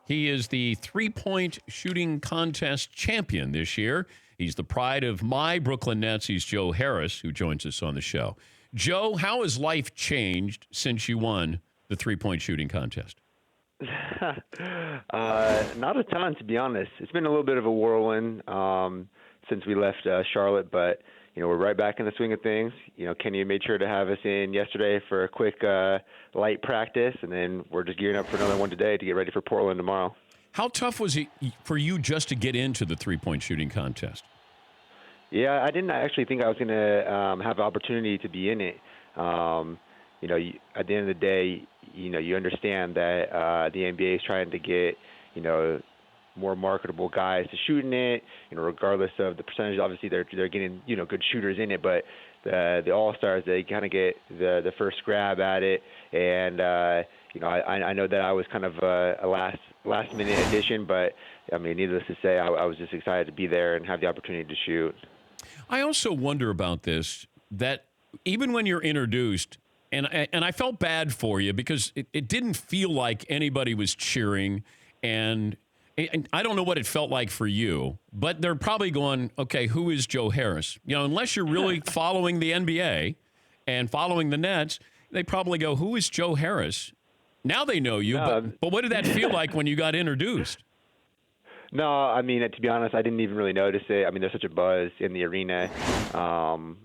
He is the three-point shooting contest champion this year. He's the pride of my Brooklyn Nets. He's Joe Harris, who joins us on the show. Joe, how has life changed since you won the three-point shooting contest? Not a ton, to be honest. It's been a little bit of a whirlwind since we left Charlotte, but we're right back in the swing of things. Kenny made sure to have us in yesterday for a quick light practice, and then we're just gearing up for another one today to get ready for Portland tomorrow. How tough was it for you just to get into the three-point shooting contest? Yeah, I didn't actually think I was going to have the opportunity to be in it. At the end of the day, you understand that the NBA is trying to get, more marketable guys to shoot in it, regardless of the percentage. Obviously, they're getting, good shooters in it, but the All-Stars, they kind of get the first grab at it. And, I know that I was kind of a last-minute addition, but, needless to say, I was just excited to be there and have the opportunity to shoot. I also wonder about this, that even when you're introduced, and I felt bad for you because it didn't feel like anybody was cheering, and I don't know what it felt like for you, but they're probably going, okay, who is Joe Harris? Unless you're really following the NBA and following the Nets, they probably go, who is Joe Harris? Now they know you, but what did that feel like when you got introduced? No, to be honest, I didn't even really notice it. There's such a buzz in the arena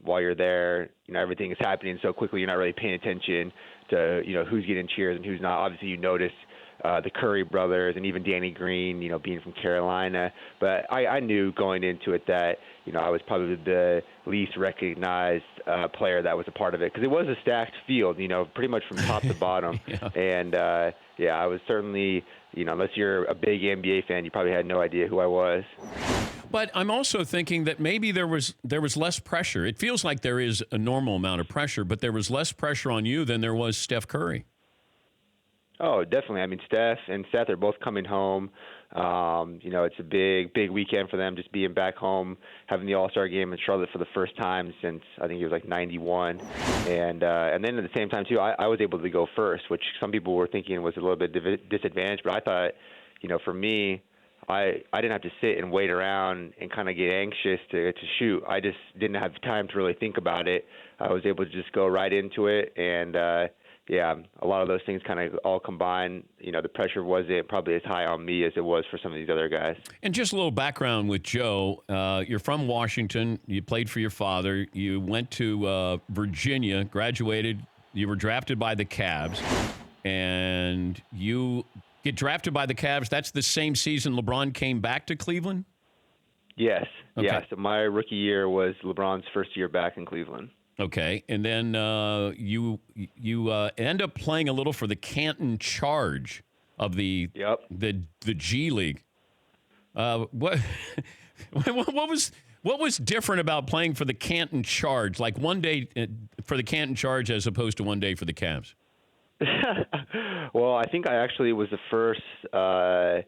while you're there. Everything is happening so quickly, you're not really paying attention to, who's getting cheers and who's not. Obviously, you notice the Curry brothers and even Danny Green, being from Carolina. But I knew going into it that, I was probably the least recognized player that was a part of it because it was a stacked field, pretty much from top to bottom. Yeah. And, I was certainly, unless you're a big NBA fan, you probably had no idea who I was. But I'm also thinking that maybe there was less pressure. It feels like there is a normal amount of pressure, but there was less pressure on you than there was Steph Curry. Oh, definitely. Steph and Seth are both coming home. It's a big weekend for them, just being back home, having the All-Star game in Charlotte for the first time since I think it was like 91. And then at the same time, too, I was able to go first, which some people were thinking was a little bit disadvantaged. But I thought, for me, I didn't have to sit and wait around and kind of get anxious to shoot. I just didn't have time to really think about it. I was able to just go right into it, and a lot of those things kind of all combined. The pressure wasn't probably as high on me as it was for some of these other guys. And just a little background with Joe. You're from Washington. You played for your father. You went to Virginia, graduated. You were drafted by the Cavs, and you get drafted by the Cavs. That's the same season LeBron came back to Cleveland? Yes. Okay. Yeah. So my rookie year was LeBron's first year back in Cleveland. Okay, and then you end up playing a little for the Canton Charge of the G League. What was different about playing for the Canton Charge? Like one day for the Canton Charge as opposed to one day for the Cavs. Well, I think I actually was the first. I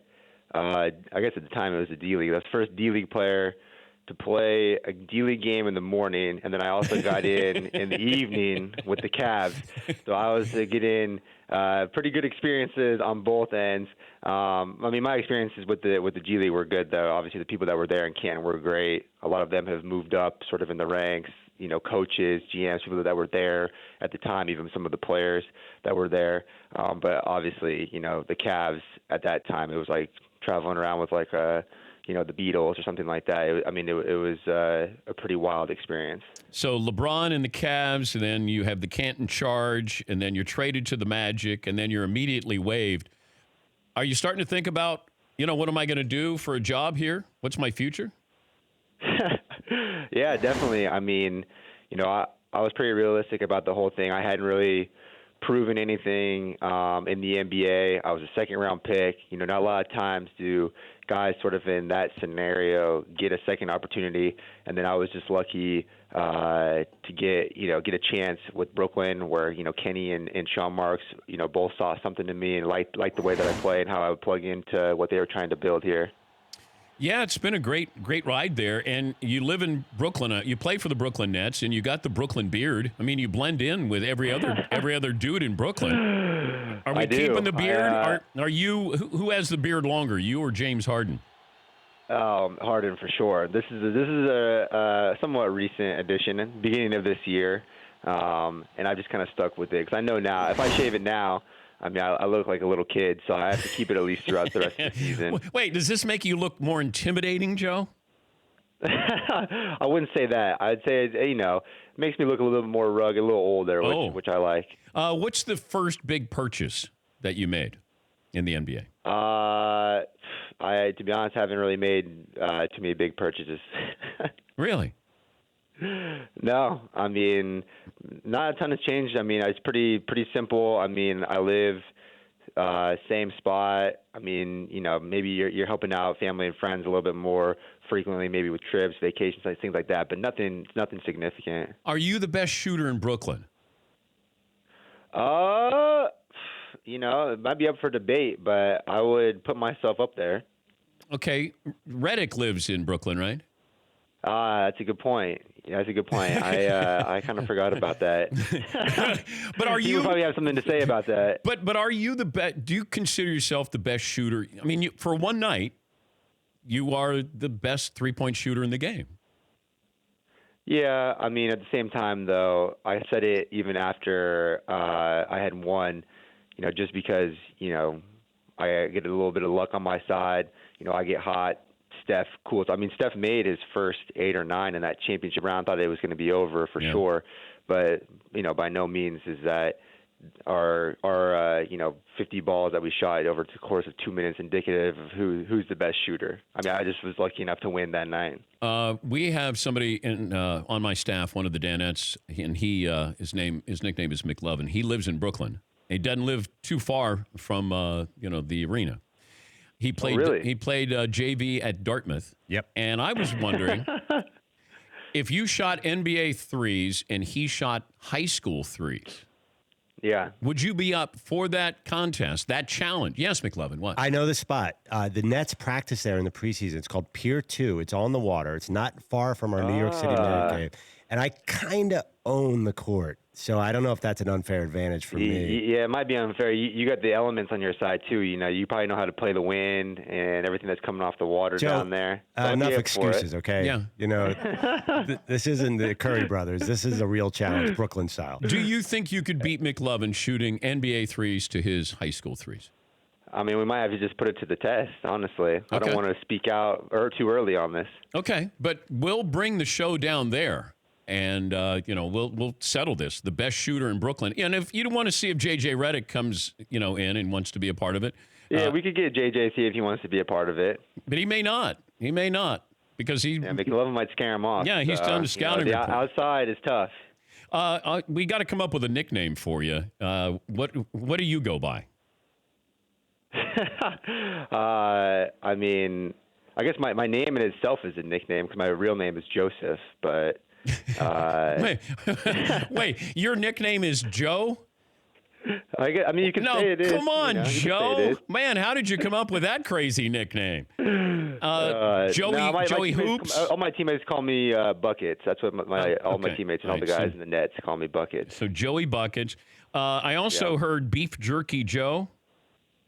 guess at the time it was a D League. I was the first D League player to play a D-League game in the morning, and then I also got in the evening with the Cavs. So I was getting pretty good experiences on both ends. My experiences with the G League were good, though. Obviously, the people that were there in Canton were great. A lot of them have moved up sort of in the ranks, coaches, GMs, people that were there at the time, even some of the players that were there. But obviously, the Cavs at that time, it was like traveling around with like the Beatles or something like that. It was a pretty wild experience. So LeBron and the Cavs, and then you have the Canton Charge, and then you're traded to the Magic, and then you're immediately waived. Are you starting to think about, what am I going to do for a job here? What's my future? Yeah, definitely. I was pretty realistic about the whole thing. I hadn't really proven anything in the NBA. I was a second-round pick. Not a lot of times do guys sort of in that scenario get a second opportunity, and then I was just lucky to get a chance with Brooklyn, where Kenny and Sean Marks both saw something in me and liked the way that I play and how I would plug into what they were trying to build here. Yeah, it's been a great ride there. And you live in Brooklyn. You play for the Brooklyn Nets, and you got the Brooklyn beard. I mean, you blend in with every other dude in Brooklyn. Are we I do. keeping the beard? Are you who has the beard longer, you or James Harden? Harden for sure. This is a somewhat recent addition, beginning of this year, and I just kind of stuck with it because I know now if I shave it now, I mean I look like a little kid, so I have to keep it at least throughout the rest of the season. Wait, does this make you look more intimidating, Joe? I wouldn't say that. I'd say it makes me look a little bit more rugged, a little older, which I like. What's the first big purchase that you made in the NBA? I, to be honest, haven't really made too many big purchases. Really? No, I mean, not a ton has changed. I mean, it's pretty simple. I mean, I live same spot. I mean, maybe you're helping out family and friends a little bit more frequently, maybe with trips, vacations, things like that. But nothing significant. Are you the best shooter in Brooklyn? It might be up for debate, but I would put myself up there. Okay, Reddick lives in Brooklyn, right? That's a good point. Yeah, that's a good point. I kind of forgot about that. But are you? You probably have something to say about that. But are you the best? Do you consider yourself the best shooter? I mean, for one night, you are the best 3-point shooter in the game. Yeah, I mean, at the same time, though, I said it even after I had won. Just because I get a little bit of luck on my side. I get hot. Steph cools. I mean, Steph made his first 8 or 9 in that championship round. Thought it was going to be over for sure, but by no means is that our 50 balls that we shot over the course of 2 minutes indicative of who's the best shooter. I mean, I just was lucky enough to win that night. We have somebody on my staff, one of the Danettes, and his nickname is McLovin. He lives in Brooklyn. He doesn't live too far from the arena. He played. Oh, really? He played JV at Dartmouth. Yep. And I was wondering if you shot NBA threes and he shot high school threes. Yeah. Would you be up for that contest, that challenge? Yes, McLovin. What? I know the spot. The Nets practice there in the preseason. It's called Pier 2. It's on the water. It's not far from our New York City Marriott game. And I kind of own the court. So I don't know if that's an unfair advantage for me. Yeah, it might be unfair. You got the elements on your side, too. You probably know how to play the wind and everything that's coming off the water down there. So enough excuses, okay? Yeah. This isn't the Curry brothers. This is a real challenge, Brooklyn style. Do you think you could beat McLovin shooting NBA threes to his high school threes? I mean, we might have to just put it to the test, honestly. I don't want to speak out too early on this. Okay, but we'll bring the show down there. And, we'll settle this. The best shooter in Brooklyn. And if you want to see if J.J. Redick comes, in and wants to be a part of it. Yeah, we could get J.J. see if he wants to be a part of it. But he may not. He may not. Because McLovin might scare him off. Yeah, he's done the scouting report. Outside is tough. We got to come up with a nickname for you. What do you go by? I mean, I guess my name in itself is a nickname because my real name is Joseph, but... Wait, your nickname is Joe? I mean, you can say it is. Come on, Joe. Say Man, how did you come up with that crazy nickname? Joey Hoops? All my teammates call me Buckets. That's what all my teammates and all the guys in the Nets call me Buckets. So Joey Buckets. I also heard Beef Jerky Joe.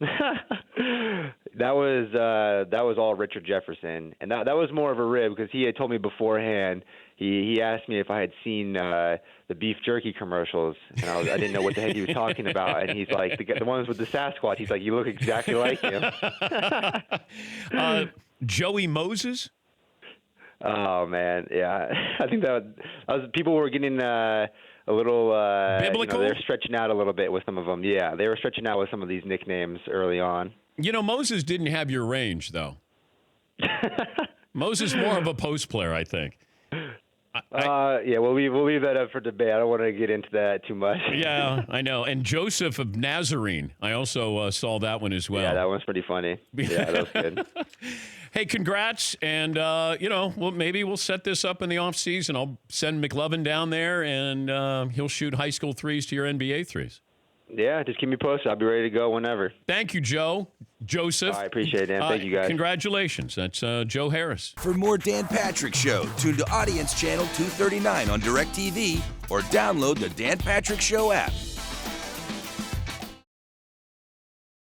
That was all Richard Jefferson, and that was more of a rib because he had told me beforehand. He asked me if I had seen the beef jerky commercials, and I didn't know what the heck he was talking about. And he's like, the ones with the Sasquatch. He's like, you look exactly like him. Joey Moses. Oh man, yeah. I think that was people were getting a little biblical. They're stretching out a little bit with some of them. Yeah, they were stretching out with some of these nicknames early on. Moses didn't have your range though. Moses more of a post player, I think. Yeah, we'll leave that up for debate. I don't want to get into that too much. Yeah, I know. And Joseph of Nazarene, I also saw that one as well. Yeah, that one's pretty funny. Yeah, that was good. Hey, congrats. And, maybe we'll set this up in the offseason. I'll send McLovin down there, and he'll shoot high school threes to your NBA threes. Yeah, just keep me posted. I'll be ready to go whenever. Thank you, Joe. Joseph. I appreciate it, Dan. Thank you, guys. Congratulations. That's Joe Harris. For more Dan Patrick Show, tune to Audience Channel 239 on DirecTV or download the Dan Patrick Show app.